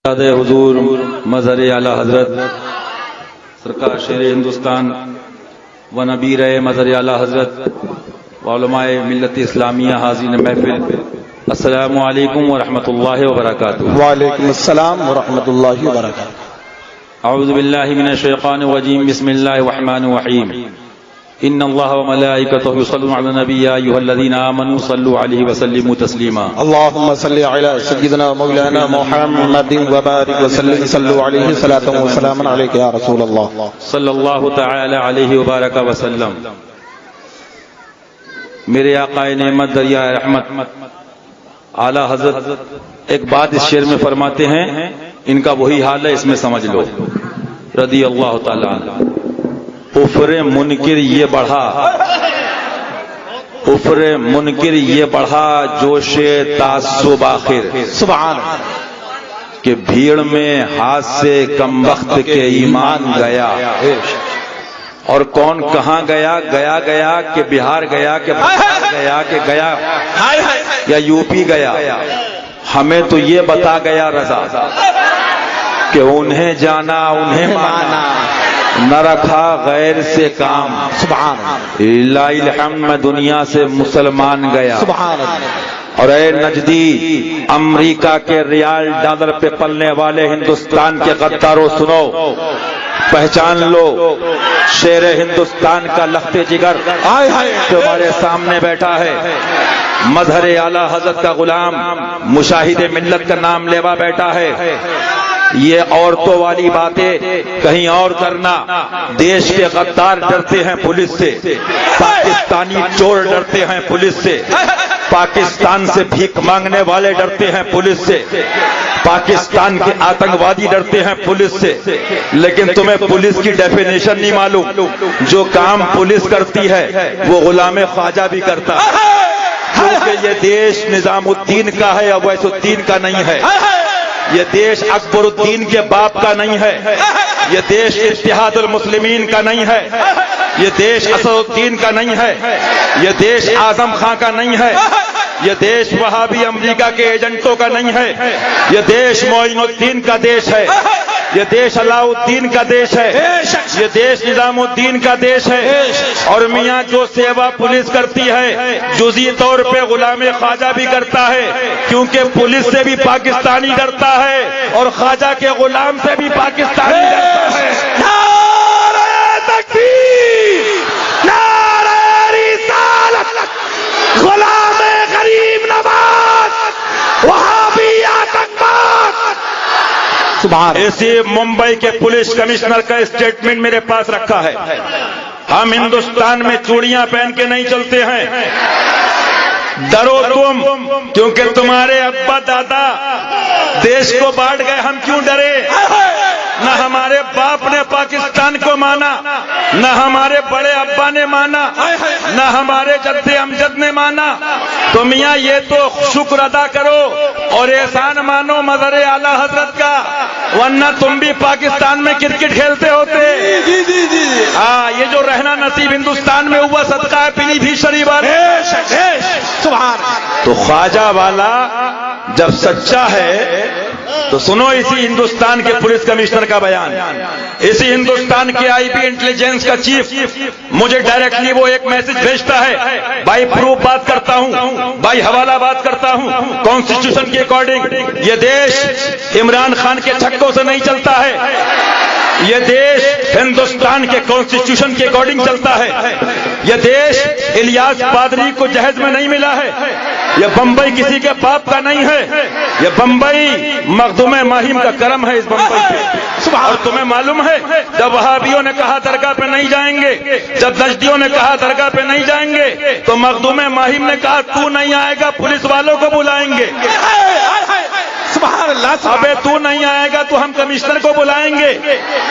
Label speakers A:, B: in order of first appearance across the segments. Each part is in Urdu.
A: حضور مظہر اعلیٰ حضرت سرکار شیر ہندوستان و نبیر مظہر اعلیٰ حضرت و علماء ملت اسلامیہ حاضرین محفل، السلام علیکم ورحمۃ اللہ وبرکاتہ۔
B: وعلیکم السلام ورحمۃ اللہ وبرکاتہ۔
A: اعوذ باللہ من الشیطان الرجیم، بسم اللہ الرحمن الرحیم۔ ان اللہ وملائکتہ یصلون علی النبی یا ایھا الذین آمنوا صلوا علیہ وسلموا تسلیما۔
B: اللهم صل علی سیدنا مولانا محمد وبارک وسلم، صلوا علیہ صلاۃ و سلام علیک یا رسول اللہ
A: صلی اللہ تعالی علیہ وبارک وسلم۔ میرے آقا نعمت دریا رحمت اعلیٰ حضرت ایک بات اس شعر میں فرماتے ہیں، ان کا وہی حال ہے، اس میں سمجھ لو رضی اللہ تعالی عنہ۔ کفر منکر یہ بڑھا، کفر منکر یہ بڑھا، جوش تعصب آخر،
B: سبحان
A: کہ بھیڑ میں ہاتھ سے کم وقت کے ایمان گیا۔ اور کون کہاں گیا؟ گیا گیا کہ بہار گیا کہ بہار گیا کہ گیا یا یو پی گیا؟ ہمیں تو یہ بتا گیا رضا کہ انہیں جانا انہیں مانا، نہ رکھا غیر سے کام۔
B: سبحان
A: لا الحمد، دنیا سے مسلمان گیا۔
B: سبحان
A: اور اے نجدی، امریکہ کے ریال ڈالر پہ پلنے والے ہندوستان کے غداروں، سنو، پہچان لو، شیر ہندوستان کا لخت جگر تمہارے سامنے بیٹھا ہے، مظہر اعلیٰ حضرت کا غلام، مشاہد ملت کا نام لیوا بیٹھا ہے۔ یہ عورتوں والی باتیں کہیں اور کرنا۔ دیش کے غدار ڈرتے ہیں پولیس سے، پاکستانی چور ڈرتے ہیں پولیس سے، پاکستان سے بھیک مانگنے والے ڈرتے ہیں پولیس سے، پاکستان کے آتنکوادی ڈرتے ہیں پولیس سے، لیکن تمہیں پولیس کی ڈیفینیشن نہیں معلوم۔ جو کام پولیس کرتی ہے وہ غلام خواجہ بھی کرتا ہے، کیونکہ یہ دیش نظام الدین کا ہے، اویس الدین کا نہیں ہے۔ یہ دیش اکبر الدین کے باپ کا نہیں ہے، یہ دیش اتحاد المسلمین کا نہیں ہے، یہ دیش اسد الدین کا نہیں ہے، یہ دیش اعظم خان کا نہیں ہے، یہ دیش وہابی امریکہ کے ایجنٹوں کا نہیں ہے، یہ دیش معین الدین کا دیش ہے، یہ دیش علاء الدین کا دیش ہے، یہ دیش نظام الدین کا دیش ہے۔ اور میاں جو سیوا پولیس کرتی ہے جزئی طور پہ غلام خواجہ بھی کرتا ہے، کیونکہ پولیس سے بھی پاکستانی ڈرتا ہے اور خواجہ کے غلام سے بھی پاکستانی ڈرتا ہے۔
B: نعرہ تکبیر، نعرہ رسالت، غلام غریب نواز، وہابی آتنکواد۔ سبحان
A: ایسی ممبئی کے پولیس کمشنر کا اسٹیٹمنٹ میرے پاس رکھا ہے، ہم ہندوستان میں چوڑیاں پہن کے نہیں چلتے ہیں۔ ڈرو تم، کیونکہ تمہارے ابا دادا دیش کو بانٹ گئے، ہم کیوں ڈرے؟ نہ ہمارے باپ نے پاکستان کو مانا، نہ ہمارے بڑے ابا نے مانا، نہ ہمارے جد امجد نے مانا۔ تو میاں یہ تو شکر ادا کرو اور احسان مانو مظہر اعلیٰ حضرت کا، ورنہ تم بھی پاکستان میں کرکٹ کھیلتے ہوتے۔ ہاں، یہ جو رہنا نصیب ہندوستان میں ہوا، صدقہ ہے پیلی بھی شریف۔ تو خواجہ والا جب سچا ہے تو سنو اسی ہندوستان کے پولیس کمشنر کا بیان، اسی ہندوستان کے آئی بی انٹیلیجنس کا چیف مجھے ڈائریکٹلی وہ ایک میسج بھیجتا ہے، بائی پروف بات کرتا ہوں، بائی حوالہ بات کرتا ہوں، کانسٹیٹیوشن کے اکارڈنگ یہ دیش عمران خان کے چھکوں سے نہیں چلتا ہے، یہ دیش ہندوستان کے کانسٹیٹیوشن کے اکارڈنگ چلتا ہے، یہ دیش الیاس پادری کو جہیز میں نہیں ملا ہے، یہ بمبئی کسی کے باپ کا نہیں ہے، یہ بمبئی مخدوم ماہم کا کرم ہے اس بمبئی پہ۔ اور تمہیں معلوم ہے جب وہابیوں نے کہا درگاہ پہ نہیں جائیں گے، جب نجدیوں نے کہا درگاہ پہ نہیں جائیں گے، تو مخدوم ماہم نے کہا تو نہیں آئے گا پولیس والوں کو بلائیں گے۔
B: سبحان اللہ،
A: ابے تو نہیں آئے گا تو ہم کمشنر کو بلائیں گے۔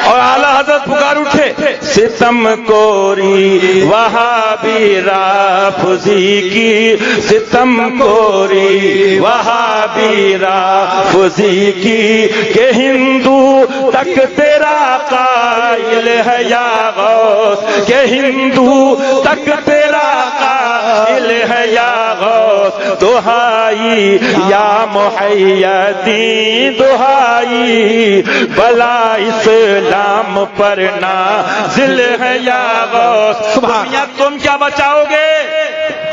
A: اور اعلیٰ حضرت پکار اٹھے، ستم کوری وہابی رافضی کی، ستم کوری وہابی رافضی کی، کہ ہندو تک تیرا قائل ہے یا غوث، کہ ہندو تک تیرا قائل ہے یا غوث، دہائی یا محیدین دہائی بلا اسلام پر نازل ہے یا غوث. میاں تم کیا بچاؤ گے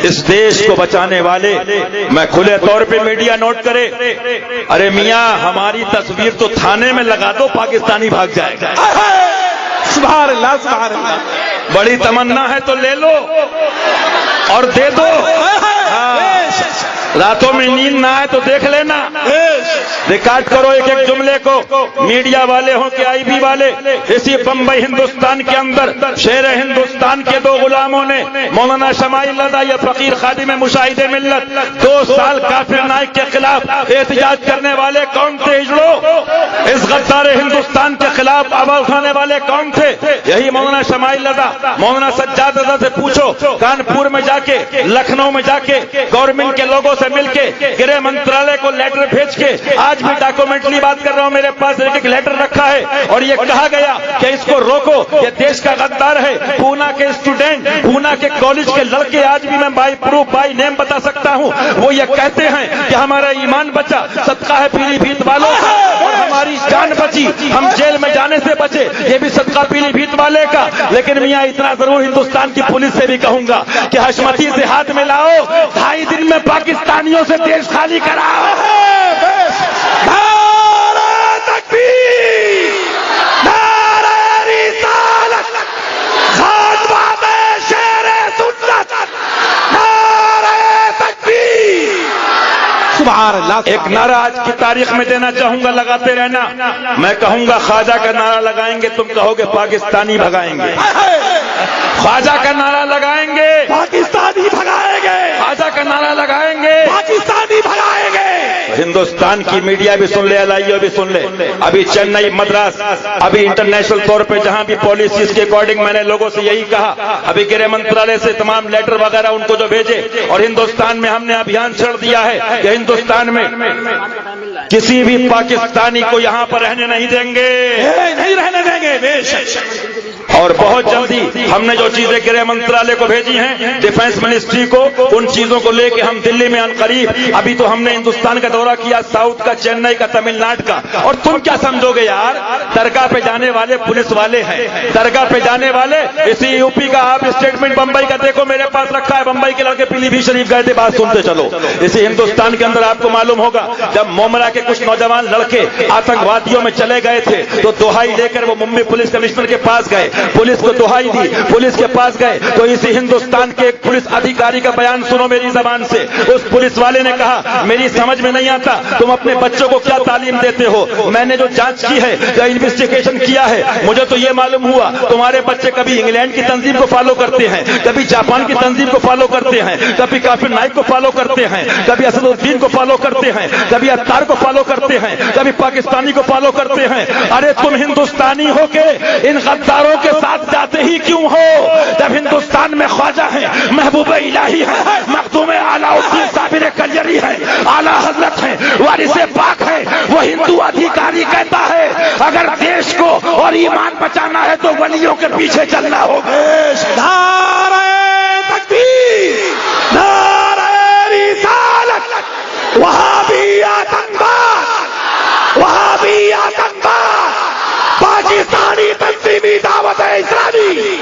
A: اس دیش کو بچانے والے؟ میں کھلے طور پہ میڈیا نوٹ کرے، ارے میاں ہماری تصویر تو تھانے میں لگا دو، پاکستانی بھاگ جائے گا.
B: سبحان اللہ سبحان اللہ.
A: بڑی تمنا ہے تو لے لو اور دے دو. راتوں میں نیند نہ آئے تو دیکھ لینا، ریکارڈ کرو ایک ایک جملے کو. میڈیا والے ہوں کہ آئی بی والے، اسی بمبئی ہندوستان کے اندر شیر ہندوستان کے دو غلاموں نے مولانا شمائل رضا یا فقیر خادم مشاہد ملت 2 سال کافر نائک کے خلاف احتجاج کرنے والے کون تھے؟ اجڑو اس غدار ہندوستان کے خلاف آواز اٹھانے والے کون تھے؟ یہی مولانا شمائل رضا. مولانا سجاد رضا سے پوچھو، کانپور میں جا کے، لکھنؤ میں جا کے گورنمنٹ کے لوگوں سے مل کے گرہ منترالے کو لیٹر بھیج کے، آج بھی ڈاکومنٹلی بات کر رہا ہوں، میرے پاس ایک لیٹر رکھا ہے اور یہ کہا گیا کہ اس کو روکو، یہ دیش کا غدار ہے. پونا کے اسٹوڈنٹ، پونا کے کالج کے لڑکے، آج بھی میں بائی پروف بائی نیم بتا سکتا ہوں، وہ یہ کہتے ہیں کہ ہمارا ایمان بچا، صدقہ ہے پیلی بھیت والوں کا، اور ہماری جان بچی، ہم جیل میں جانے سے بچے، یہ بھی صدقہ پیلی بھیت والے کا. لیکن میاں اتنا ضرور ہندوستان کی پولیس سے بھی کہوں گا کہ حشمتی سے ہاتھ ملاؤ، 2.5 دن میں پاکستانیوں سے دیش خالی کراؤ. نعرہ تکبیر، نعرہ رسالت، خاتمہ شیر سنت، نعرہ تکبیر.
B: سبحان اللہ.
A: ایک نعرہ آج کی تاریخ میں دینا چاہوں گا، لگاتے رہنا. میں کہوں گا خواجہ کا نعرہ لگائیں گے، تم کہو گے پاکستانی بھگائیں گے. خواجہ کا نعرہ لگائیں گے،
B: پاکستانی بھگائیں گے.
A: خواجہ کا نعرہ لگائیں گے،
B: پاکستانی بھگائیں گے.
A: ہندوستان کی میڈیا بھی سن لے، LIO بھی سن لے. ابھی چنئی، مدراس، ابھی انٹرنیشنل طور پہ جہاں بھی پالیسیز کے اکارڈنگ میں نے لوگوں سے یہی کہا، ابھی گرہ منترالے سے تمام لیٹر وغیرہ ان کو جو بھیجے، اور ہندوستان میں ہم نے ابھیان چھڑ دیا ہے کہ ہندوستان میں کسی بھی پاکستانی کو یہاں پر رہنے نہیں دیں گے،
B: نہیں رہنے دیں گے. بے شک.
A: اور بہت جلدی ہم نے جو چیزیں گرہ منترالے کو بھیجی ہیں، ڈیفنس منسٹری کو، ان چیزوں کو لے کے ہم دلی میں عنقریب، ابھی تو ہم نے ہندوستان کا دورہ کیا، ساؤتھ کا، چنئی کا، تمل ناڈو کا. اور تم کیا سمجھو گے یار، درگاہ پہ جانے والے پولیس والے ہیں، درگاہ پہ جانے والے. اسی UP کا آپ اسٹیٹمنٹ بمبئی کا دیکھو، میرے پاس رکھا ہے، بمبئی کے لڑکے پیلی بھیت شریف گئے تھے، بات سنتے چلو. اسی ہندوستان کے اندر آپ کو معلوم ہوگا جب مومرا کے کچھ نوجوان لڑکے آتنکوادیوں میں چلے گئے تھے تو دہائی لے کر وہ ممبئی پولیس کمشنر کے پاس گئے، پولیس کو دہائی دی، پولیس کے پاس گئے تو اسی ہندوستان کے ایک پولیس ادھیکاری کا بیان سنو میری زبان سے. اس پولیس والے نے کہا، میری سمجھ میں نہیں آتا تم اپنے بچوں کو کیا تعلیم دیتے ہو. میں نے جو جانچ کی ہے، جو انویسٹیگیشن کیا ہے، مجھے تو یہ معلوم ہوا تمہارے بچے کبھی انگلینڈ کی تنظیم کو فالو کرتے ہیں، کبھی جاپان کی تنظیم کو فالو کرتے ہیں، کبھی کافر نائک کو فالو کرتے ہیں، کبھی اسد الدین کو فالو کرتے ہیں، کبھی اتار کو فالو کرتے ہیں، کبھی پاکستانی کو فالو کرتے ہیں. ارے تم ہندوستانی ہو کے ان غداروں کے ساتھ جاتے ہی کیوں ہو؟ جب ہندوستان میں خواجہ ہیں، محبوب الہی ہیں، مخدوم علاء الدین صابر کلیری ہیں، اعلیٰ حضرت ہیں، وارث پاک ہیں، وہ ہندو ادھیکاری کہتا ہے اگر دیش کو اور ایمان بچانا ہے تو ولیوں کے پیچھے چلنا ہوگا.
B: نعرہ تکبیر، نعرہ رسالت، وہابی آتنکواد، وہابی آتنکواد، پاکستانی تنظیمی دعوت اسلامی.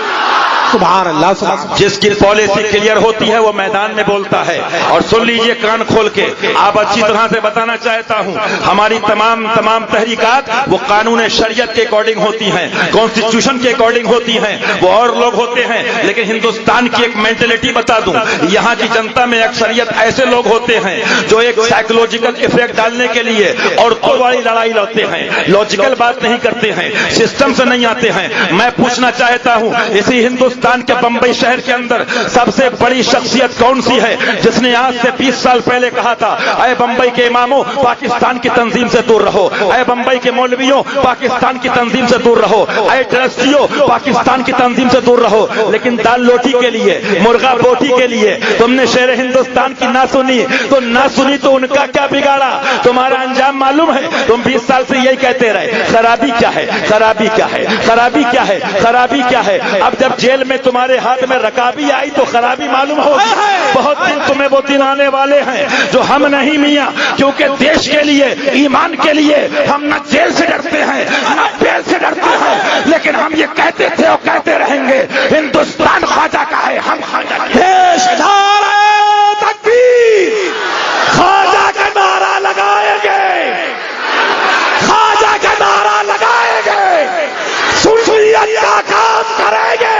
B: سبحان اللہ سبحان اللہ.
A: جس کی پالیسی کلیئر ہوتی ہے وہ میدان میں بولتا ہے. اور سن لیجئے کان کھول کے، آپ اچھی طرح سے بتانا چاہتا ہوں، ہماری تمام تحریکات وہ قانون شریعت کے اکارڈنگ ہوتی ہیں، کانسٹیٹیوشن کے اکارڈنگ ہوتی ہیں. وہ اور لوگ ہوتے ہیں، لیکن ہندوستان کی ایک مینٹلٹی بتا دوں، یہاں کی جنتا میں اکثریت ایسے لوگ ہوتے ہیں جو ایک سائیکولوجیکل افیکٹ ڈالنے کے لیے عورتوں والی لڑائی لڑتے ہیں، لاجیکل بات نہیں کرتے ہیں، سسٹم سے نہیں آتے ہیں. میں پوچھنا چاہتا ہوں، اسی ہندوستان کے بمبئی شہر کے اندر سب سے بڑی شخصیت کون سی ہے جس نے آج سے 20 سال پہلے کہا تھا، اے بمبئی کے اماموں پاکستان کی تنظیم سے دور رہو، اے بمبئی کے مولویوں پاکستان کی تنظیم سے دور رہو، اے ٹرسٹیوں پاکستان کی تنظیم سے دور رہو. لیکن دال روٹی کے لیے، مرغا بوٹی کے لیے تم نے شیر ہندوستان کی نہ سنی تو ان کا کیا بگاڑا؟ تمہارا انجام معلوم ہے. تم 20 سال سے یہی کہتے رہے، خرابی کیا ہے، خرابی کیا ہے، خرابی کیا ہے، خرابی کیا ہے. اب جب جیل میں میں تمہارے ہاتھ میں رکابی آئی تو خرابی معلوم ہوگی. بہت دن تمہیں وہ دن آنے والے ہیں جو ہم نہیں میاں, کیونکہ دیش کے لیے, ایمان کے لیے ہم نہ جیل سے ڈرتے ہیں نہ بیل سے ڈرتے ہیں, لیکن ہم یہ کہتے تھے اور کہتے رہیں گے, ہندوستان خواجہ کا ہے, ہم خواجہ کا. دیش نعرہ تکبیر, خواجہ کا نعرہ لگائیں گے, خواجہ کا نعرہ لگائیں گے, سنیت کا کام کریں گے.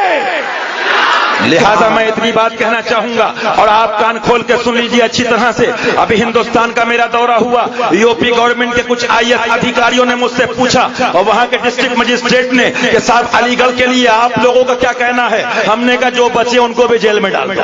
A: لہذا میں اتنی بات کہنا چاہوں گا اور آپ کان کھول کے سن لیجیے اچھی طرح سے. ابھی ہندوستان کا میرا دورہ ہوا, یو پی گورنمنٹ کے کچھ IAS ادھیکاریوں نے مجھ سے پوچھا اور وہاں کے ڈسٹرکٹ مجسٹریٹ نے کہ صاحب علی گڑھ کے لیے آپ لوگوں کا کیا کہنا ہے. ہم نے کہا جو بچے ان کو بھی جیل میں ڈال دو,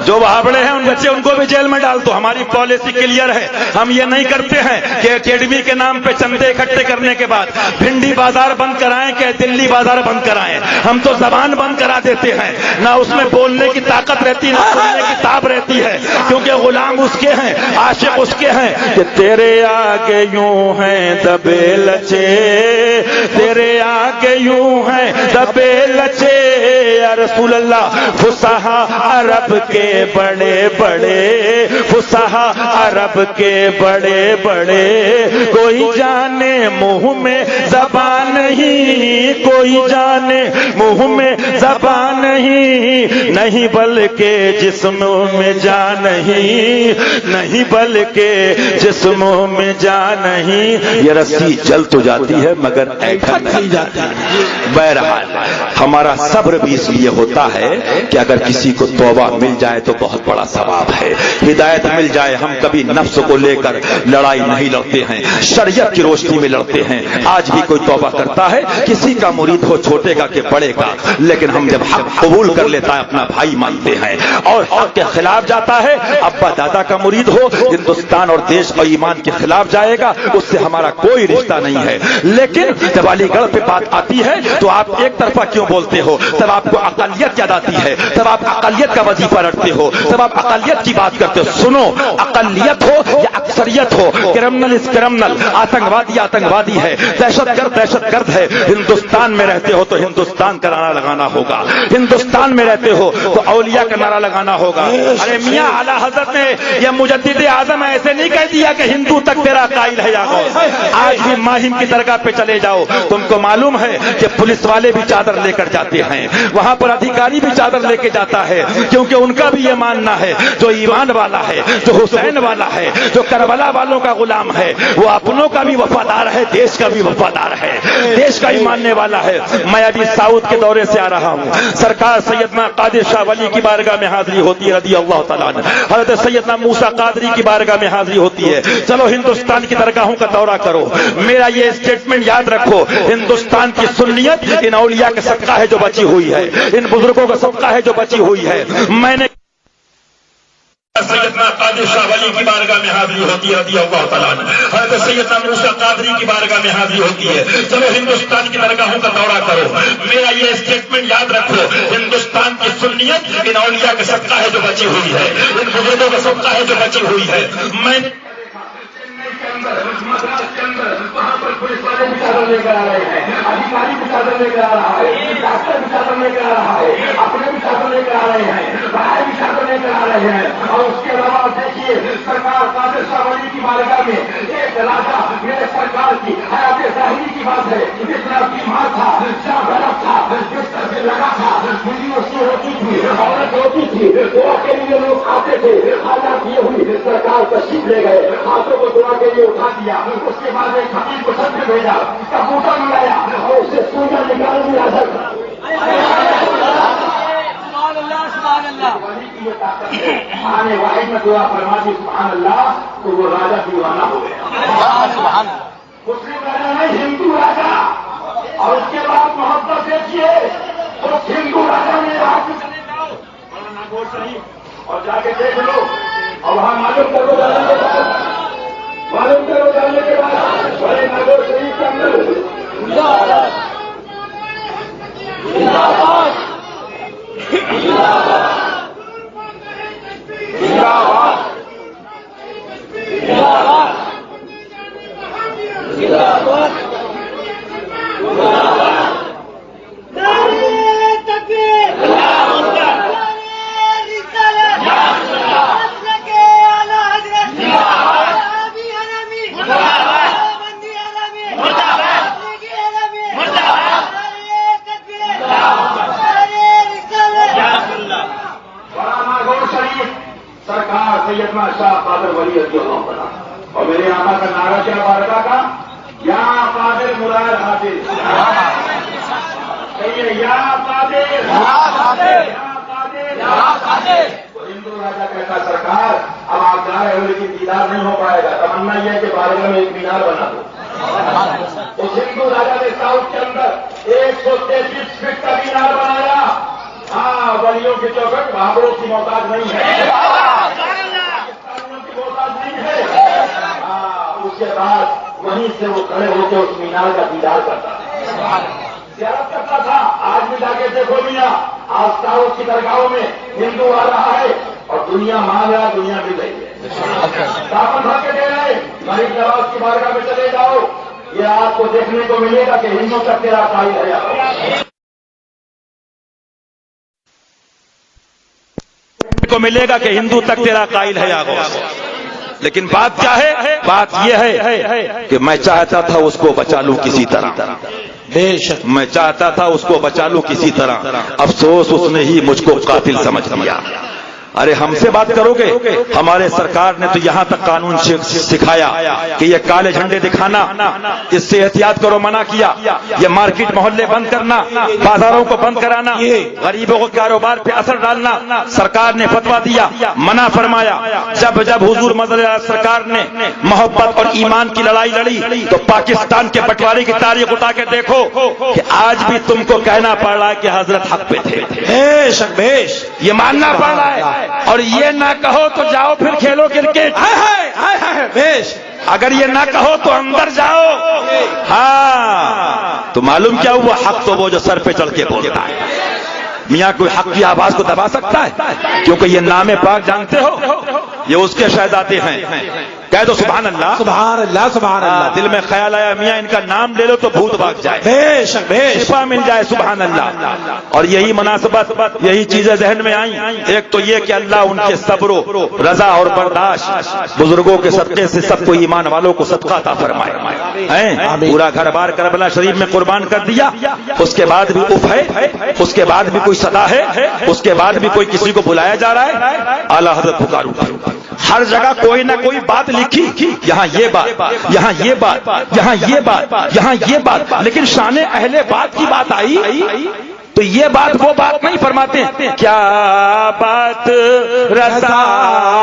A: جو وہاں بڑے ہیں ان بچے ان کو بھی جیل میں ڈال دو. ہماری پالیسی کلیئر ہے, ہم یہ نہیں کرتے ہیں کہ اکیڈمی کے نام پہ چندے اکٹھے کرنے کے بعد بھنڈی بازار بند کرائیں کہ دلی بازار بند کرائیں. ہم تو زبان بند کرا دیتے ہیں, نہ اس میں بولنے کی طاقت رہتی نہ سننے کی تاب رہتی ہے, کیونکہ غلام اس کے ہیں, عاشق اس کے ہیں کہ تیرے آگے یوں ہیں دبے لچے, تیرے آگے یوں ہیں دبے لچے, یا رسول اللہ فصحا عرب کے بڑے بڑے, فصحا عرب کے بڑے بڑے, کوئی جانے منہ میں زبان نہیں, کوئی جانے منہ میں زبان نہیں, نہیں بلکہ جسم میں جان نہیں, نہیں بلکہ جسم میں جان نہیں. یہ رسی جل تو جاتی ہے مگر ایٹھا نہیں جاتی. بہرحال ہمارا صبر بھی اس لیے ہوتا ہے کہ اگر کسی کو توبہ مل جائے تو بہت بڑا ثواب ہے, ہدایت مل جائے. ہم کبھی نفس کو لے کر لڑائی نہیں لڑتے ہیں, شریعت کی روشنی میں لڑتے ہیں. آج بھی کوئی توبہ کرتا ہے, کسی کا مرید ہو چھوٹے کا کہ بڑے کا, لیکن ہم جب حق قبول کر لیتا ہے اپنا بھائی مانتے ہیں, اور حق کے خلاف جاتا ہے, ابا دادا کا مرید ہو, ہندوستان اور دیش اور ایمان کے خلاف جائے گا, اس سے ہمارا کوئی رشتہ نہیں ہے. لیکن جب علی گڑھ پہ بات آتی ہے تو آپ ایک طرفہ کیوں بولتے ہو؟ تب آپ کو اقلیت یاد آتی ہے, تب آپ اقلیت کا وظیفہ رٹتے ہو, تب آپ اقلیت کی بات کرتے ہو. سنو, اقلیت ہو یا اکثریت ہو, کرمنل از کرمنل, آتنکوادی آتنکوادی ہے, دہشت گرد ہے. ہندوستان میں رہتے ہو تو ہندوستان کا نعرہ لگانا ہوگا, ہندوستان میں رہتے ہو تو اولیاء کا نعرہ لگانا ہوگا. ارے میاں اعلیٰ حضرت نے یہ مجدد اعظم ایسے نہیں کہہ دیا کہ ہندو تک تیرا قائل ہے یا غوث. آج بھی ماہم کی درگاہ پہ چلے جاؤ, تم کو معلوم ہے کہ پولیس والے بھی چادر لے کر جاتے ہیں, وہاں پر ادھیکاری بھی چادر لے کے جاتا ہے, کیونکہ ان کا بھی یہ ماننا ہے جو ایمان والا ہے, جو حسین والا ہے, جو کربلا والوں کا غلام ہے, وہ اپنوں کا بھی وفادار ہے, دیش کا بھی وفادار ہے, دیش کا ہی ماننے والا ہے. میں ابھی ساؤتھ کے دورے سے آ رہا ہوں, سرکار سیدنا قادر شاہ ولی کی بارگاہ میں حاضری ہوتی ہے رضی اللہ تعالیٰ عنہ, حضرت سیدنا موسیٰ قادری کی بارگاہ میں حاضری ہوتی ہے. چلو ہندوستان کی درگاہوں کا دورہ کرو, میرا یہ اسٹیٹمنٹ یاد رکھو, ہندوستان کی سنیت ان اولیاء کے صدقہ ہے جو بچی ہوئی ہے, ان بزرگوں کا صدقہ ہے جو بچی ہوئی ہے. میں نے سیدنا قادر شاہ ولی کی بارگاہ میں حاضری ہوتی ہے رضی اللہ تعالیٰ عنہ, حضرت سیدنا موسیٰ قادری کی بارگاہ میں حاضری ہوتی ہے. چلو ہندوستان کی درگاہوں کا دورہ کرو, میرا یہ اسٹیٹمنٹ یاد رکھو, ہندوستان کی سنیت ان اولیاء کا صدقہ ہے جو بچی ہوئی ہے, ان بزرگوں کا صدقہ ہے جو بچی ہوئی ہے. میں وہاں پر پولیس والے بھی چادر لے کر آ رہے ہیں, ادھیکاری بھی چادر لے کر آ رہا ہے, ڈاکٹر بھی چادر لے کر آ رہا ہے, اپنے بھی چادر لے کر آ رہے ہیں, بھائی بھی چادر لے کر آ رہے ہیں. اور اس کے علاوہ دیکھیے سرکار قادر شاہ ولی کی بارگاہ میں ایک راجا میرے سرکار کی حیات ظاہری کی بات ہے, جس طرح بیمار تھا, شاہ غلط تھا, جس طرح سے لگا تھا, میری اس ہوتی تھی, عورت ہوتی تھی, دعا کے لیے لوگ آتے تھے. حالات یہ ہوئی, سرکار تشریف لے گئے, ہاتھوں کو دعا کے لیے اٹھا دیا, اس کے بعد ایک حکیم کو سب میں بھیجا, کبوتر منگایا اور اسے سونا نکال دیا. آنے واحد میں دعا فرما دی سبحان اللہ, تو وہ راجا دیوانہ ہو گیا. مسلم راجا نہیں, ہندو راجا. اور اس کے بعد محبت دیکھیے, اس ہندو راجا نے رات میں چلے جاؤ ناگور شریف اور جا کے دیکھ لو, اور وہاں معلوم کرو جانے کے بعد بڑے ناگور شریف کے اندر کا یا قادر مراد حاصل کہیے یا قادر ہندو راجا کہتا سرکار اب آپ جا رہے ہو لیکن دیدار نہیں ہو پائے گا، تمنا یہ ہے کہ بارگاہ میں ایک مینار بنا دو۔ اس ہندو راجا نے ساؤتھ کے اندر 133 فٹ کا مینار بنایا۔ ہاں، ولیوں کی چوکھٹ بابروں کی محتاج نہیں ہے، پاکستانیوں کی محتاج نہیں ہے۔ ہاں، اس کے بعد وہیں سے وہ کھڑے ہو کے اس مینار کا دیدار کرتا تھا، زیارت کرتا تھا۔ آج بھی جا کے دیکھو میاں، آج تاؤ کی درگاہوں میں ہندو آ رہا ہے اور دنیا مان رہا، دنیا مل رہی ہے۔ دامن بھر کے دے رہے ملک نواز کی بارگاہ میں چلے جاؤ، یہ آپ کو دیکھنے کو ملے گا کہ ہندو تک تیرا قائل ہے۔ کو ملے گا کہ ہندو تک تیرا قائل ہے آغوش۔ لیکن بات کیا ہے؟ بات یہ ہے کہ میں چاہتا تھا اس کو بچا لوں کسی طرح،
B: بے شک
A: میں چاہتا تھا اس کو بچا لوں کسی طرح، افسوس اس نے ہی مجھ کو قاتل سمجھ لیا۔ ارے ہم سے بات کرو گے؟ ہمارے سرکار نے تو یہاں تک قانون سکھایا کہ یہ کالے جھنڈے دکھانا اس سے احتیاط کرو، منع کیا۔ یہ مارکیٹ محلے بند کرنا، بازاروں کو بند کرانا، غریبوں کو کاروبار پہ اثر ڈالنا، سرکار نے فتویٰ دیا، منع فرمایا۔ جب جب حضور مدد سرکار نے محبت اور ایمان کی لڑائی لڑی تو پاکستان کے بٹوارے کی تاریخ اٹھا کے دیکھو کہ آج بھی تم کو کہنا پڑ رہا ہے کہ حضرت حق پہ تھے،
B: بے شک
A: یہ ماننا پڑ رہا ہے۔ اور یہ نہ کہو تو جاؤ پھر کھیلو کرکٹ، اگر یہ نہ کہو تو اندر جاؤ۔ ہاں، تو معلوم کیا ہوا؟ حق تو وہ جو سر پہ چڑھ کے بولتا ہے۔ میاں کوئی حق کی آواز کو دبا سکتا ہے؟ کیونکہ یہ نام پاک جانتے ہو، یہ اس کے شہزادے ہیں۔ کہہ دو سبحان اللہ،
B: سبحان اللہ، سبحان اللہ۔
A: دل میں خیال آیا میاں ان کا نام لے لو تو بھوت بھاگ جائے،
B: بے شک بے
A: شفا مل جائے، سبحان اللہ۔ اور یہی مناسبت، یہی چیزیں ذہن میں آئیں۔ ایک تو یہ کہ اللہ ان کے صبر و رضا اور برداشت، بزرگوں کے صدقے سے سب کو ایمان والوں کو صدقہ عطا فرمائے۔ پورا گھر بار کربلا شریف میں قربان کر دیا، اس کے بعد بھی اف ہے، اس کے بعد بھی کوئی صدا ہے، اس کے بعد بھی کوئی کسی کو بلایا جا رہا ہے۔ اعلیٰ حضرت پکارو، ہر جگہ کوئی نہ کوئی بات لکھی، یہاں یہ بات، یہاں یہ بات، یہاں یہ بات، یہاں یہ بات، لیکن شان اہل بات کی بات آئی تو یہ بات وہ بات نہیں فرماتے ہیں۔ کیا بات رضا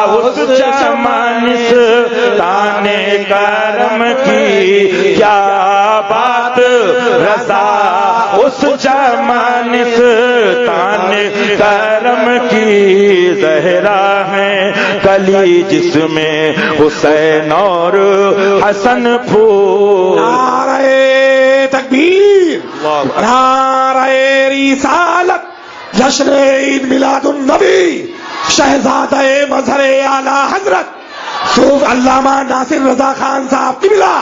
A: اس چمنستان کرم کی، کیا بات رضا اس چمنستان کرم کی، زہرا ہے کلی جس میں حسین اور حسن پھول۔
B: نعرہ تکبیر، نعرہ رسالت، جشن عید میلاد النبی، شہزادہ مظہر اعلی حضرت صوف علامہ ناصر رضا خان صاحب کی ملا۔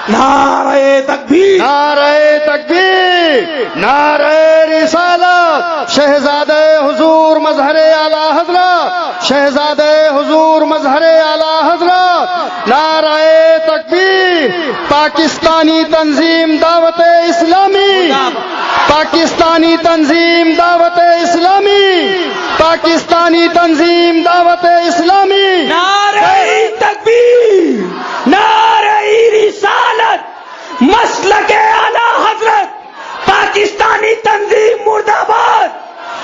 B: نعرہ تکبیر،
C: نعرہ تکبیر، نعرہ رسالت، شہزادہ حضور مظہر اعلی حضرت، شہزادہ حضور مظہر اعلی حضرت، نعرہ تکبیر۔ پاکستانی تنظیم دعوت اسلامی، پاکستانی تنظیم دعوت اسلامی، پاکستانی تنظیم دعوت اسلامی۔
D: نعرہ تکبیر، نعرہ رسالت، مسلک اعلی حضرت، پاکستانی تنظیم مرد آباد۔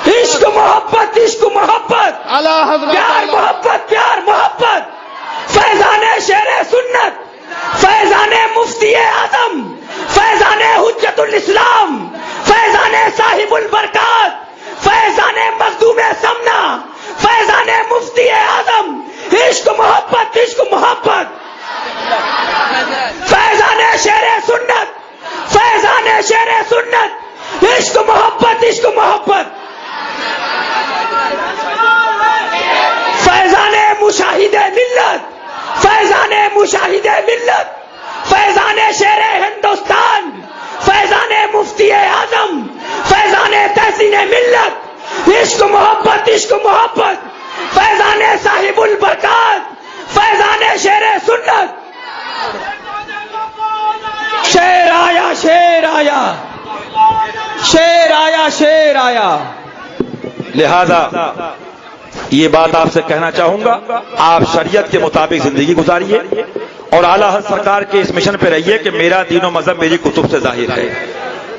D: عشق محبت، عشق محبت،
C: اعلی حضرت،
D: پیار محبت، پیار محبت۔ فیضان شیر سنت، فیضان مفتی اعظم، فیضان حجت الاسلام، فیضان صاحب البرکات، فیضان مخدوم سمنا، فیضان مفتی اعظم۔ عشق محبت، عشق محبت، فیضان شیر سنت، فیضان شیر سنت، عشق محبت، عشق محبت۔ فیضان مشاہد ملت، فیضان مشاہد ملت، فیضان شیر ہندوستان، فیضان مفتی اعظم، فیضان تحسین ملت۔ عشق محبت، عشق محبت، فیضان صاحب البرکات، فیضان شیر سنت۔ شیر آیا، شیر آیا، شیر آیا، شیر آیا۔
A: لہذا یہ بات آپ سے کہنا چاہوں گا، آپ شریعت کے مطابق زندگی گزاریے اور اعلیٰ حضرت سرکار کے اس مشن پہ رہیے کہ میرا دین و مذہب میری کتب سے ظاہر ہے،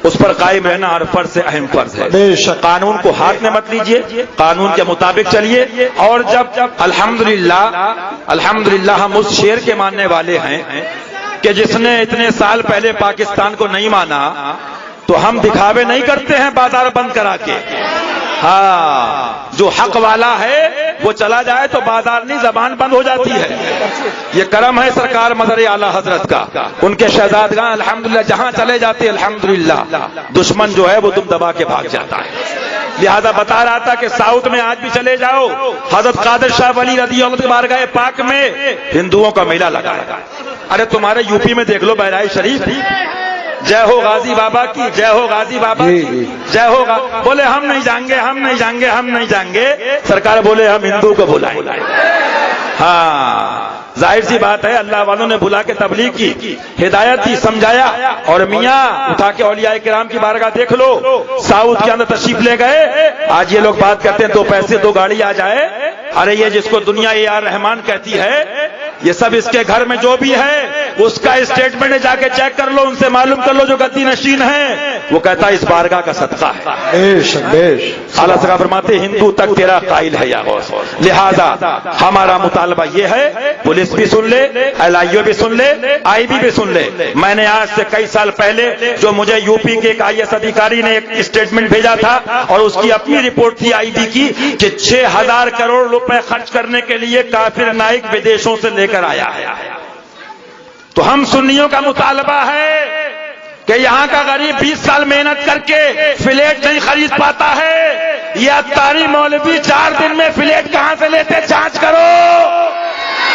A: اس پر قائم رہنا ہر فرض سے اہم فرض ہے۔
B: بے شک۔
A: قانون کو ہاتھ میں مت لیجئے، قانون کے مطابق چلیے، اور جب الحمدللہ ہم اس شعر کے ماننے والے ہیں کہ جس نے اتنے سال پہلے پاکستان کو نہیں مانا، تو ہم دکھاوے نہیں کرتے ہیں بازار بند کرا کے۔ ہاں، جو حق والا ہے وہ چلا جائے تو بازار نہیں، زبان بند ہو جاتی ہے۔ یہ کرم ہے سرکار مظہر اعلیٰ حضرت کا، ان کے شہزادگان الحمدللہ جہاں چلے جاتے الحمدللہ دشمن جو ہے وہ دم دبا کے بھاگ جاتا ہے۔ لہذا بتا رہا تھا کہ ساؤتھ میں آج بھی چلے جاؤ، حضرت قادر شاہ ولی رضی اللہ عنہ بارگاہ پاک میں ہندوؤں کا میلہ لگا ہے۔ ارے تمہارے یو پی میں دیکھ لو بہرائچ شریف، جے ہو غازی بابا کی، جے ہو غازی بابا کی، جے ہو بولے ہم نہیں جائیں گے، ہم نہیں جائیں گے، ہم نہیں جائیں گے، سرکار بولے ہم ہندو کو بلائیں۔ ہاں، ظاہر سی بات ہے، اللہ والوں نے بلا کے تبلیغ کی، ہدایت دی، سمجھایا، اور میاں اٹھا کے اولیاء کرام کی بارگاہ دیکھ لو، ساؤتھ کے اندر تشریف لے گئے۔ آج یہ لوگ بات کرتے ہیں 2 پیسے 2 گاڑی آ جائے، ارے یہ جس کو دنیا اے آر رحمان کہتی ہے، یہ سب اس کے گھر میں جو بھی ہے اس کا اسٹیٹمنٹ جا کے چیک کر لو، ان سے معلوم کر لو جو گدی نشین ہے، وہ کہتا ہے اس بارگاہ کا صدقہ ہے۔
B: بیش بیش۔
A: اعلیٰ سرکار فرماتے ہندو تک تیرا قائل ہے یا غوث۔ لہذا ہمارا مطالبہ یہ ہے، پولیس بھی سن لے، LIO بھی سن لے، IB بھی سن لے۔ میں نے آج سے کئی سال پہلے جو مجھے یو پی کے ایک IS ادھیکاری نے ایک اسٹیٹمنٹ بھیجا تھا، اور اس کی اپنی رپورٹ تھی IB کی کہ 6000 کروڑ روپے خرچ کرنے کے لیے کافر نائک ودیشوں سے لے کر آیا ہے۔ تو ہم سنیوں کا مطالبہ ہے کہ یہاں کا غریب 20 سال محنت کر کے فلیٹ نہیں خرید پاتا ہے، یہ اتاری مولوی 4 دن میں فلیٹ کہاں سے لیتے، جانچ کرو۔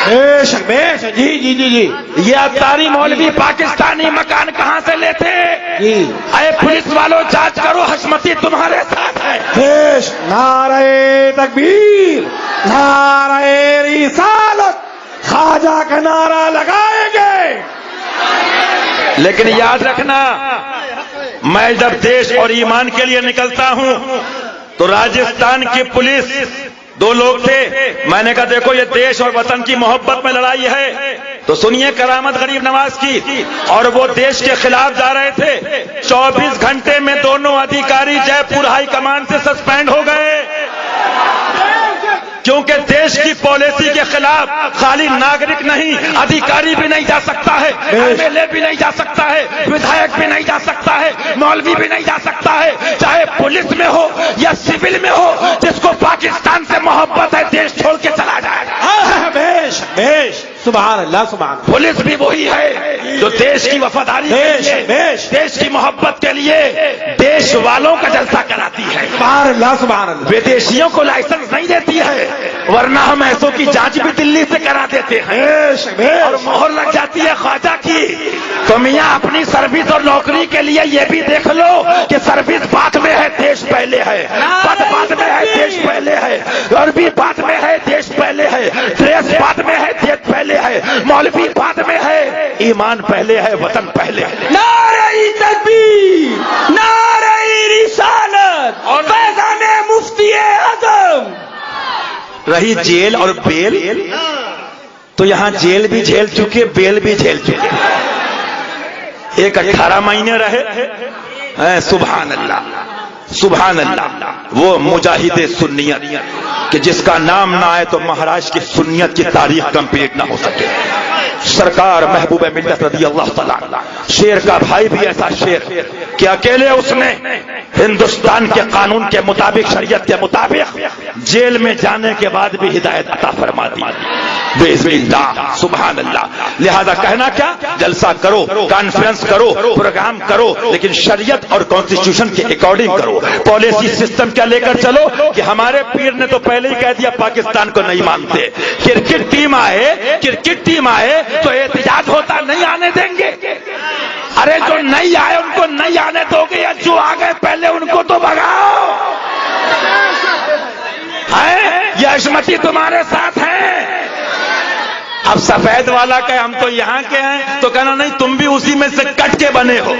B: بیش بیش۔ جی جی جی جی۔
A: یہ اتاری مولوی پاکستانی مکان کہاں سے لیتے؟
B: جی۔
A: اے پولیس والوں جانچ کرو، حشمتی تمہارے ساتھ ہے۔
B: بیش۔ نعرہ تکبیر، نعرہ رسالت، خواجہ کا نعرہ لگائیں گے۔
A: لیکن یاد رکھنا، میں جب دیش اور ایمان کے لیے نکلتا ہوں تو راجستھان کی پولیس 2 لوگ تھے، میں نے کہا دیکھو یہ دیش اور وطن کی محبت میں لڑائی ہے، تو سنیے کرامت غریب نواز کی، اور وہ دیش کے خلاف جا رہے تھے۔ 24 گھنٹے میں دونوں ادھیکاری جے پور ہائی کمان سے سسپینڈ ہو گئے، کیونکہ دیش کی پالیسی کے خلاف خالی ناگرک نہیں، ادھیکاری بھی نہیں جا سکتا ہے، MLA بھی نہیں جا سکتا ہے، ودھایک بھی نہیں جا سکتا ہے، مولوی بھی نہیں جا سکتا ہے، چاہے پولیس میں ہو یا سول میں ہو، جس کو پاکستان سے محبت ہے دیش چھوڑ کے چلا جائے گا۔
B: بیش بیش۔ سبحان اللہ سبحان اللہ۔
A: پولیس بھی وہی ہے جو دیش کی وفاداری کے لیے، دیش کی محبت کے لیے دیش والوں کا جلسہ کراتی ہے،
B: سبحان اللہ سبحان اللہ۔
A: ودیشیوں کو لائسنس نہیں دیتی ہے، ورنہ ہم ایسوں کی جانچ بھی دلی سے کرا دیتے ہیں اور مہر لگ جاتی ہے خواجہ کی۔ تو میاں اپنی سروس اور نوکری کے لیے یہ بھی دیکھ لو کہ سروس بعد میں ہے، دیش پہلے ہے، پد بعد میں ہے، دیش پہلے ہے، عربی بعد میں ہے، دیش پہلے ہے، ڈریس بعد میں ہے، دیش پہلے ہے، مولوی بعد میں ہے، ایمان پہلے ہے، وطن پہلے ہے۔
D: نعرہ تکبیر، نعرہ رسالت، اور فیضان مفتی اعظم۔
A: رہی جیل اور بیل، تو یہاں جیل بھی جھیل چکے، بیل بھی جھیل چکے، ایک 18 مہینے رہے۔ سبحان اللہ سبحان اللہ۔ وہ مجاہد سنیت کہ جس کا نام نہ آئے تو مہاراشٹر کی سنیت کی تاریخ کمپلیٹ نہ ہو سکے۔ سرکار محبوب ملت رضی اللہ تعالیٰ، شیر کا بھائی بھی ایسا شیر کہ اکیلے اس نے ہندوستان کے قانون کے مطابق، شریعت کے مطابق جیل میں جانے کے بعد بھی ہدایت عطا فرما دی، بسم اللہ سبحان اللہ۔ لہذا کہنا کیا، جلسہ کرو، کانفرنس کرو، پروگرام کرو، لیکن شریعت اور کانسٹیٹیوشن کے اکارڈنگ کرو۔ پالیسی سسٹم کیا لے کر چلو کہ ہمارے پیر نے تو پہلے ہی کہہ دیا پاکستان کو نہیں مانتے، کرکٹ ٹیم آئے تو احتجاج ہوتا، نہیں آنے دیں گے۔ ارے جو نہیں آئے ان کو نہیں آنے دو گے، یا جو آ گئے پہلے ان کو تو بھگاؤ۔ یہ عصمتی تمہارے ساتھ ہیں۔ اب سفید والا کہ ہم تو یہاں کے ہیں، تو کہنا نہیں تم بھی اسی میں سے کٹ کے بنے ہو،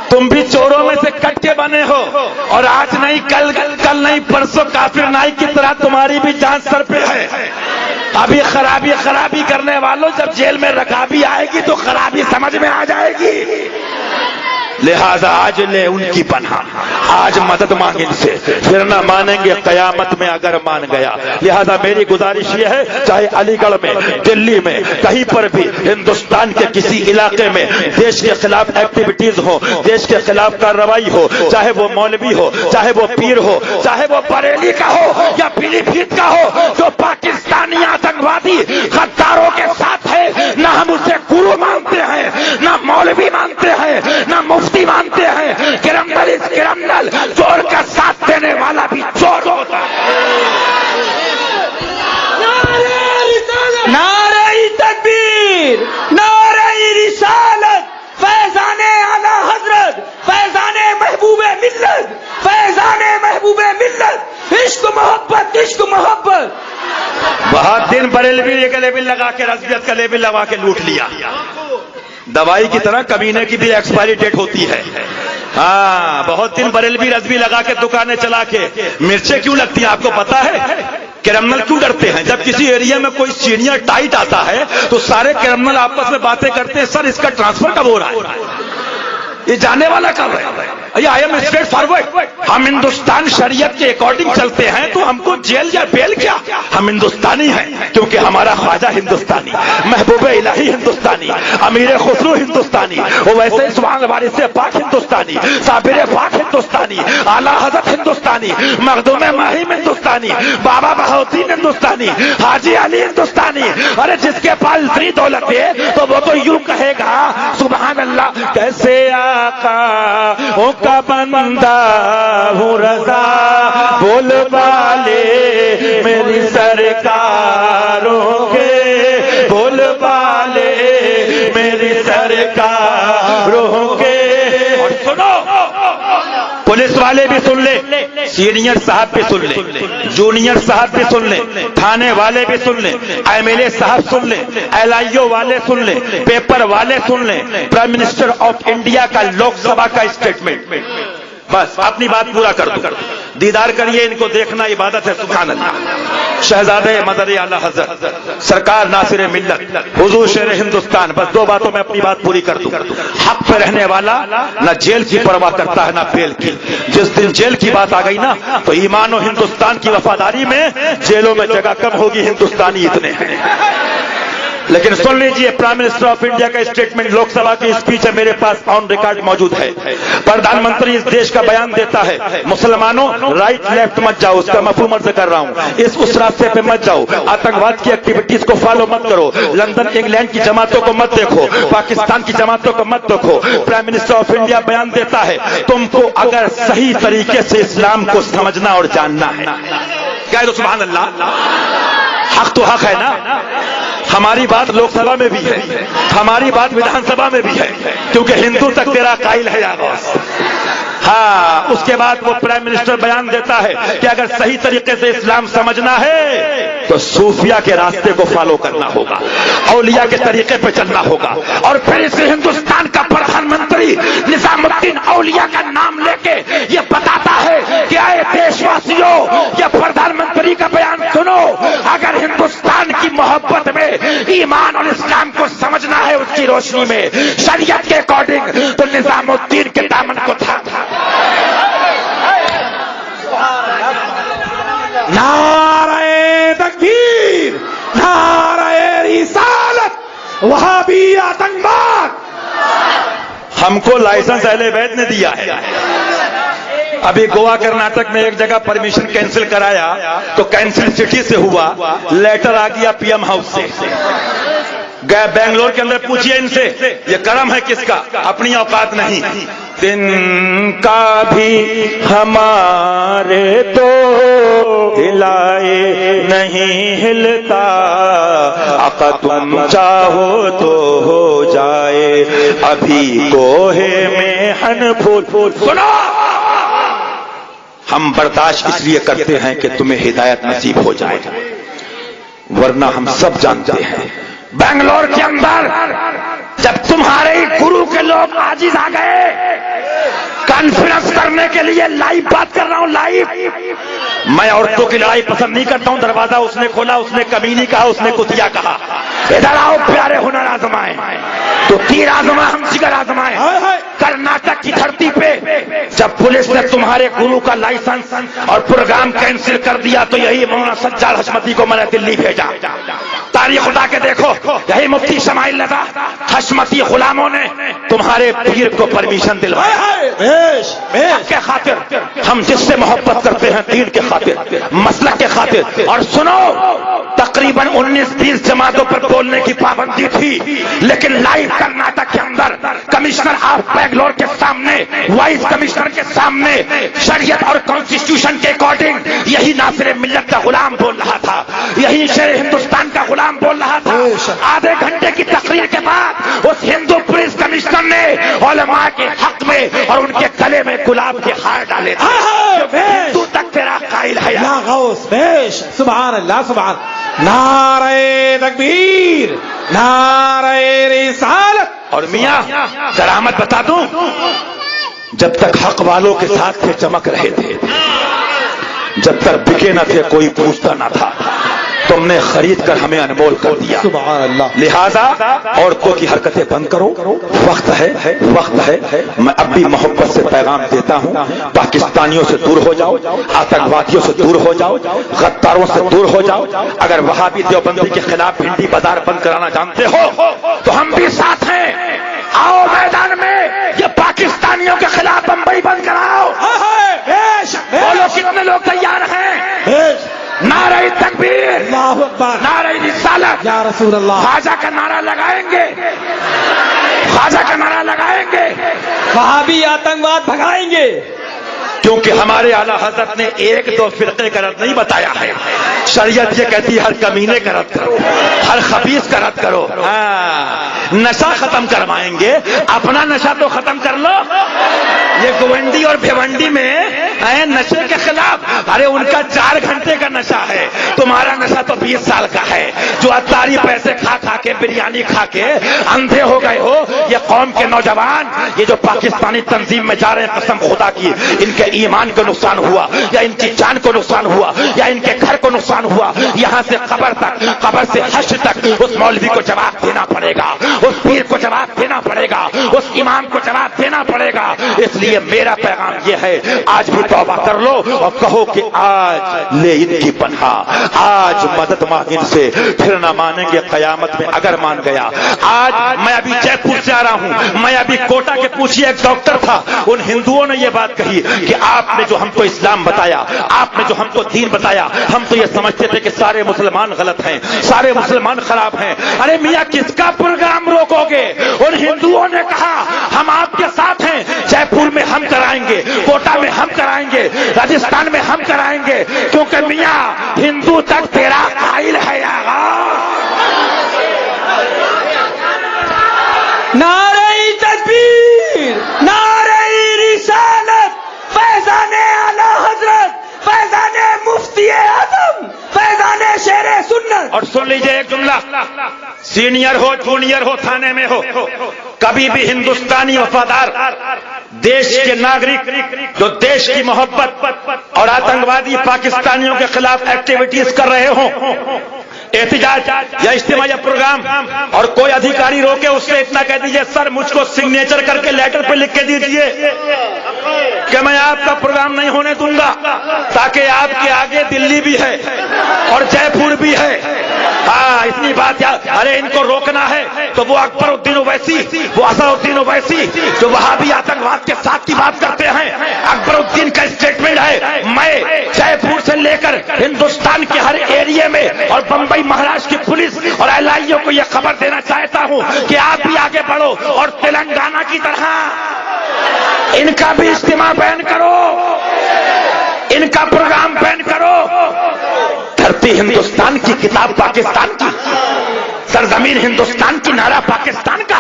A: تم بھی چوروں میں سے کٹ کے بنے ہو، اور آج نہیں کل نہیں پرسوں کافر نائی کی طرح تمہاری بھی جان سر پہ ہے۔ ابھی خرابی کرنے والوں جب جیل میں رکابی آئے گی تو خرابی سمجھ میں آ جائے گی. لہذا آج لے ان کی پناہ، آج مدد مانگ ان سے، پھر نہ مانیں گے قیامت میں اگر مان گیا. لہذا میری گزارش یہ ہے، چاہے علی گڑھ میں، دلی میں، کہیں پر بھی ہندوستان کے کسی علاقے میں دیش کے خلاف ایکٹیویٹیز ہو، دیش کے خلاف کارروائی ہو، چاہے وہ مولوی ہو، چاہے وہ پیر ہو، چاہے وہ بریلی کا ہو یا پیلی بھیت کا ہو، جو پاکستانی آتنکوادی غداروں کے ساتھ ہے، نہ ہم اسے گرو مانتے ہیں، نہ مولوی مانتے ہیں، نہ مفتی مانتے ہیں. کرمنل چور کا ساتھ دینے والا بھی چور ہوتا ہے.
D: نعرہ تکبیر، نعرہ رسالت، فیضان اعلی حضرت، فیضان محبوب ملت، فیضان محبوب ملت، عشق محبت، عشق محبت.
A: بہت دن بریلوی کا لیبل لگا کے رضویت کا لیبل لگا کے لوٹ لیا. دوائی کی طرح کمینے کی بھی ایکسپائری ڈیٹ ہوتی ہے. ہاں، بہت دن بریلوی رضوی لگا کے دکانیں چلا کے مرچیں کیوں لگتی ہیں آپ کو پتا ہے؟ کرمنل کیوں ڈرتے ہیں؟ جب کسی ایریا میں کوئی سینئر ٹائٹ آتا ہے تو سارے کرمنل آپس میں باتیں کرتے ہیں، سر اس کا ٹرانسفر کب ہو رہا ہے، یہ جانے والا کب ہے. آئی ایم اسٹریٹ فارورڈ، ہم ہندوستان شریعت کے اکارڈنگ چلتے ہیں تو ہم کو جیل یا بیل کیا؟ ہم ہندوستانی ہیں کیونکہ ہمارا خواجہ ہندوستانی، محبوب الہی ہندوستانی، امیر خسرو ہندوستانی، ویسے سبحان وارث پاک ہندوستانی، صابر پاک ہندوستانی، اعلیٰ حضرت ہندوستانی، مخدوم ماہی ہندوستانی، بابا بہاؤدین ہندوستانی، حاجی علی ہندوستانی. ارے جس کے پاس اتنی دولت ہے تو وہ تو یوں کہے گا سبحان اللہ، کیسے آقا کا بندہ ہوں رضا، بول بالے میری سرکاروں کے، بول بالے میری سرکاروں کے. اور سنو، پولیس والے بھی سن لیں، سینئر صاحب بھی سن لیں، جونیئر صاحب بھی سن لیں، تھانے والے بھی سن لیں، ایم ایل اے صاحب سن لیں، ایل آئی او والے سن لیں، پیپر والے سن لیں. پرائم منسٹر آف انڈیا کا لوک سبھا کا اسٹیٹمنٹ، بس اپنی بات پورا کر دو. دیدار کریے، ان کو دیکھنا عبادت ہے. سبحان اللہ. شہزادہ مدر اعلی حضرت سرکار ناصر ملت حضور شیر ہندوستان. بس دو باتوں میں اپنی بات پوری کر دوں. حق پہ رہنے والا نہ جیل کی پرواہ کرتا ہے نہ بیل کی. جس دن جیل کی بات آ گئی نا تو ایمان و ہندوستان کی وفاداری میں جیلوں میں جگہ کم ہوگی، ہندوستانی اتنے ہیں. لیکن سن لیجئے، پرائم منسٹر آف انڈیا کا اسٹیٹمنٹ، لوک سبھا کی اسپیچ ہے، میرے پاس آن ریکارڈ موجود ہے. پردھان منتری اس دیش کا بیان دیتا ہے، مسلمانوں رائٹ لیفٹ مت جاؤ، اس کا مفہوم عرض کر رہا ہوں، اس راستے پہ مت جاؤ، آتنکواد کی ایکٹیویٹیز کو فالو مت کرو، لندن انگلینڈ کی جماعتوں کو مت دیکھو، پاکستان کی جماعتوں کو مت دیکھو. پرائم منسٹر آف انڈیا بیان دیتا ہے، تم کو اگر صحیح طریقے سے اسلام کو سمجھنا اور جاننا ہے، کہہ دو سبحان اللہ. حق تو حق ہے نا. ہماری بات لوک سبھا میں بھی ہے، ہماری بات ودھان سبھا میں بھی ہے، کیونکہ ہندو تک تیرا قائل ہے یا غوث. ہاں، اس کے بعد وہ پرائم منسٹر بیان دیتا ہے کہ اگر صحیح طریقے سے اسلام سمجھنا ہے تو صوفیہ کے راستے کو فالو کرنا ہوگا، اولیاء کے طریقے پہ چلنا ہوگا. اور پھر اس ہندوستان کا پردھان منتری نظام الدین اولیاء کا نام لے کے یہ بتاتا ہے کہ اے دیش واسیوں، یہ پردھان منتری کا بیان سنو، اگر ہندوستان کی محبت میں ایمان اور اسلام کو سمجھنا ہے اس کی روشنی میں شریعت کے اکارڈنگ، تو نظام الدین کے دامن کو تھاما.
D: نعرہ تکبیر، نعرہ رسالت، وہابی آتنکواد.
A: ہم کو لائسنس اہل بیت نے دیا ہے. ابھی گوا کرناٹک میں ایک جگہ پرمیشن کینسل کرایا تو کینسل سٹی سے ہوا، لیٹر آ گیا پی ایم ہاؤس سے. گئے بنگلور کے اندر، پوچھئے ان سے یہ کرم ہے کس کا؟ اپنی اوقات نہیں. دن کا بھی ہمارے تو ہلائے نہیں ہلتا، آقا تم چاہو تو ہو جائے ابھی کوہ میں ہن پھول. سنو، ہم برداشت اس لیے کرتے ہیں کہ تمہیں ہدایت نصیب ہو جائے، ورنہ ہم سب جانتے ہیں بنگلور کے اندر جب تمہارے گرو کے لوگ عاجز آ گئے کانفرنس کرنے کرنے کے لیے لائیو بات کر رہا ہوں، لائیو۔ میں عورتوں کی لڑائی پسند نہیں کرتا ہوں۔ دروازہ اس نے کھولا، اس نے کمینی کہا، اس نے کتیا کہا۔ ادھر آؤ پیارے، ہنر آزمائیں تو تیر آزما، ہم جگر آزمائیں۔ کرناٹک کی دھرتی پہ جب پولیس نے تمہارے گرو کا لائسنس اور پروگرام کینسل کر دیا تو یہی مولانا سجاد حشمتی کو میں نے دلی بھیجا۔ تاریخ اٹھا کے دیکھو، یہی مفتی شمائل رضا حشمتی غلاموں نے تمہارے پیر کو پرمیشن دلوایا کے خاطر۔ ہم جس سے محبت کرتے ہیں دین کے خاطر، مسلک کے خاطر۔ اور سنو، تقریباً 19-20 جماعتوں پر بولنے کی پابندی تھی، لیکن لائیو کرناٹک کے اندر کمشنر آف بینگلور کے سامنے، وائس کمشنر کے سامنے شریعت اور کانسٹیٹیوشن کے اکارڈنگ یہی ناصر ملت کا غلام بول رہا تھا، یہی شیر ہندوستان کا غلام بول رہا تھا۔ آدھے گھنٹے کی تقریر کے بعد اس ہندو پولیس کمشنر نے علماء کے حق میں اور ان کے گلے میں گلاب کے ہار ڈالے تھے۔ تو تک تیرا قائل ہے
B: یا غوث بیش، سبحان اللہ، سبحان نعرہ تکبیر، نعرہ رسالت۔
A: اور میاں کرامت بتا دوں، جب تک حق والوں کے ساتھ تھے چمک رہے تھے، جب تک بکے نہ تھے کوئی پوچھتا نہ تھا، تم نے خرید کر ہمیں انمول کر دیا۔
B: سبحان اللہ۔
A: لہذا عورتوں کی حرکتیں بند کرو، وقت ہے، وقت ہے۔ میں اب بھی محبت سے پیغام دیتا ہوں، پاکستانیوں سے دور ہو جاؤ، آتنکوادیوں سے دور ہو جاؤ، غداروں سے دور ہو جاؤ۔ اگر وہابی دیوبندی کے خلاف بھنڈی بازار بند کرانا جانتے ہو تو ہم بھی ساتھ ہیں، آؤ میدان میں، یہ پاکستانیوں کے خلاف بمبئی بند کراؤ۔ بولو کتنے لوگ تیار ہیں؟ نعرہ تکبیر، نعرہ رسالت،
B: یا رسول اللہ،
A: خواجہ کا نعرہ لگائیں گے، خواجہ کا نعرہ لگائیں گے،
D: وہابی آتنکواد بھگائیں گے۔
A: کیونکہ ہمارے اعلیٰ حضرت نے ایک دو فرقے کا رد نہیں بتایا ہے۔ شریعت یہ کہتی ہے ہر کمینے کا رد کرو، ہر خبیث کا رد کرو۔ نشہ ختم کروائیں گے، اپنا نشہ تو ختم کر لو۔ یہ گونڈی اور بھیونڈی میں نشے کے خلاف، ارے ان کا 4 گھنٹے کا نشہ ہے، تمہارا نشہ تو 20 سال کا ہے۔ جو اتاری پیسے کھا کھا کے، بریانی کھا کے اندھے ہو گئے ہو، یہ قوم کے نوجوان، یہ جو پاکستانی تنظیم میں جا رہے ہیں، قسم خدا کی ان کے ایمان کو نقصان ہوا، یا ان کی جان کو نقصان ہوا، یا ان کے گھر کو نقصان ہوا، یہاں سے قبر تک، قبر سے حشر تک اس مولوی کو جواب دینا پڑے گا، اس پیر کو جواب دینا پڑے گا، اس امام کو جواب دینا پڑے گا۔ اس لیے میرا پیغام یہ ہے، آج بھی توبہ کر لو اور کہو کہ آج لے ان کی پناہ، آج مدد مانگ ان سے، پھر نہ مانیں گے قیامت میں اگر مان گیا۔ آج میں ابھی جے پور سے آ رہا ہوں، میں ابھی کوٹا کے پوچھیے ایک ڈاکٹر تھا، ان ہندوؤں نے یہ بات کہی کہ آپ نے جو ہم کو اسلام بتایا، آپ نے جو ہم کو دین بتایا، ہم تو یہ سمجھتے تھے کہ سارے مسلمان غلط ہیں، سارے مسلمان خراب ہیں۔ ارے میاں کس کا پروگرام روکو گے؟ ان ہندوؤں نے کہا ہم آپ کے ساتھ ہیں، جے پور میں ہم کرائیں گے، کوٹا میں ہم کرائیں گے، راجستھان میں ہم کرائیں گے، کیونکہ میاں ہندو تک تیرا قائل ہے۔
D: نعرہ تکبیر، نعرہ رسالت، فیضان اعلی حضرت، فیضان مفتی اعظم، فیضان شیر سنت۔
A: اور سن لیجئے ایک جملہ، سینئر ہو، جونیئر ہو، تھانے میں ہو، کبھی بھی ہندوستانی وفادار دیش کے ناگرک جو دیش کی محبت اور آتنکوادی پاکستانیوں کے خلاف ایکٹیویٹیز کر رہے ہوں، احتجاج یا اجتماع یا پروگرام، اور کوئی ادھیکاری روکے، اس سے اتنا کہہ دیجئے سر مجھ کو سگنیچر کر کے لیٹر پہ لکھ کے دیجئے کہ میں آپ کا پروگرام نہیں ہونے دوں گا، تاکہ آپ کے آگے دلی بھی ہے اور جے پور بھی ہے۔ ہاں اتنی بات یاد، ارے ان کو روکنا ہے تو وہ اکبر الدین اویسی، وہ اظہر الدین اویسی جو وہابی آتنکواد کے ساتھ کی بات کرتے ہیں، اکبر الدین کا اسٹیٹمنٹ ہے، میں جے پور سے لے کر ہندوستان کے ہر ایریے میں اور بمبئی مہاراشٹر کی پولیس اور ایل آئی او کو یہ خبر دینا چاہتا ہوں کہ آپ بھی آگے بڑھو اور تلنگانہ کی طرح ان کا بھی اجتماع بین کرو، ان کا پروگرام بین کرو۔ دھرتی ہندوستان کی، کتاب پاکستان کی، سرزمین ہندوستان کی، نعرہ پاکستان کا۔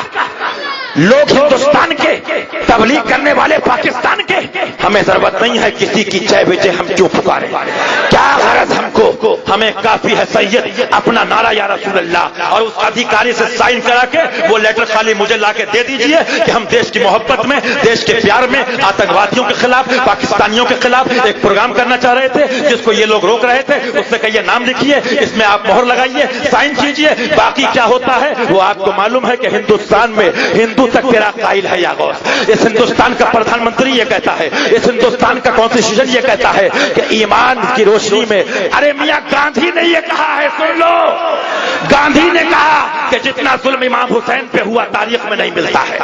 A: لوگ ہندوستان کے تبلیغ کرنے والے پاکستان کے، ہمیں ضرورت نہیں ہے کسی کی چہ بجے ہم کیوں پکارے، کیا غرض ہم کو، ہمیں کافی ہے سید اپنا نعرہ یا رسول اللہ اور اس ادھیکاری سے سائن کرا کے وہ لیٹر خالی مجھے لا کے دے دیجئے کہ ہم دیش کی محبت میں، دیش کے پیار میں آتنکوادیوں کے خلاف، پاکستانیوں کے خلاف ایک پروگرام کرنا چاہ رہے تھے جس کو یہ لوگ روک رہے تھے، اس سے کہیے نام لکھیے، اس میں آپ مہر لگائیے، سائن کیجئے، باقی کیا ہوتا ہے وہ آپ کو معلوم ہے کہ ہندوستان میں ہندو تک تیرا قائل ہے یا غوث۔ اس ہندوستان کا پردھان منتری یہ کہتا ہے، اس ہندوستان کا کانسٹیٹیوشن یہ کہتا ہے کہ ایمان کی روشنی میں، ارے میاں گاندھی نے یہ کہا ہے، سن لو، گاندھی نے کہا کہ جتنا ظلم امام حسین پہ ہوا تاریخ میں نہیں ملتا ہے۔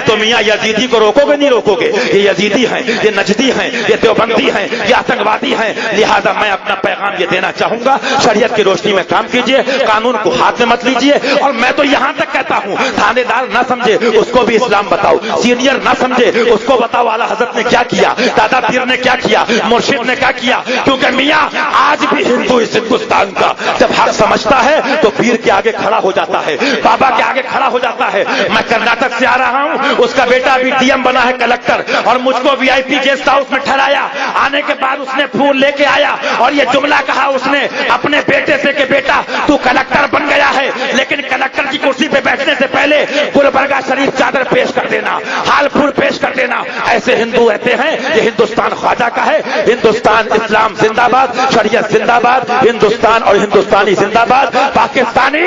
A: تو میاں یزیدی کو روکو گے نہیں روکو گے، یہ یزیدی ہیں، یہ نجدی ہیں، یہ دیوبندی ہیں، یہ آتنکوادی ہیں، لہذا میں اپنا پیغام یہ دینا چاہوں گا، شریعت کی روشنی میں کام کیجئے، قانون کو ہاتھ میں مت لیجئے، اور میں تو یہاں تک کہتا ہوں تھانے دار نہ سمجھے اس کو بھی اسلام بتاؤ، سینئر نہ سمجھے اس کو بتاؤ اعلیٰ حضرت نے کیا کیا، دادا پیر نے کیا کیا، مرشد نے کیا کیا، کیونکہ میاں آج بھی ہندو اس ہندوستان کا جب حق سمجھتا ہے تو پیر کے آگے کھڑا ہو جاتا ہے، بابا کے آگے کھڑا ہو جاتا ہے۔ میں کرناٹک سے آ رہا ہوں، اس کا بیٹا ابھی ڈی ایم بنا ہے کلکٹر، اور مجھ کو وی آئی پی گیسٹ ہاؤس میں ٹھہرایا، آنے کے بعد اس نے پھول لے کے آیا اور یہ جملہ کہا اس نے اپنے بیٹے سے کہ بیٹا تو کلکٹر بن گیا ہے لیکن کلکٹر کی کرسی پہ بیٹھنے سے پہلے گلبرگہ شریف چادر پیش کر دینا، حال پھول پیش کر دینا۔ ایسے ہندو رہتے ہیں، یہ ہندوستان خواجہ کا ہے، ہندوستان اسلام زندہ باد، شریعت زندہ باد، ہندوستان اور ہندوستانی زندہ باد، پاکستانی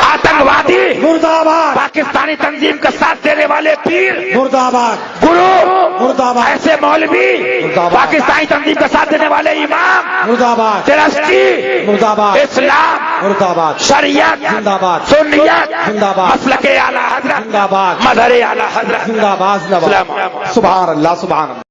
A: آتنکوادی
D: مرد آباد،
A: پاکستانی تنظیم کا ساتھ دینے والے پیر
D: مرد آباد،
A: گرو
D: مرد آباد،
A: ایسے مولوی، پاکستانی تنظیم کا ساتھ دینے والے امام،
D: مرد آباد،
A: ٹرسٹی،
D: مرد آباد،
A: اسلام،
D: مرد آباد،
A: شریعت،
D: زندہ باد،
A: سنیت،
D: زندہ باد،
A: مسلک اعلیٰ حضرت،
D: زندہ باد،
A: مظہر اعلیٰ حضرت،
D: زندہ باد، زندہ باد۔
A: اسلام۔
B: سبحان اللہ، سبحان اللہ۔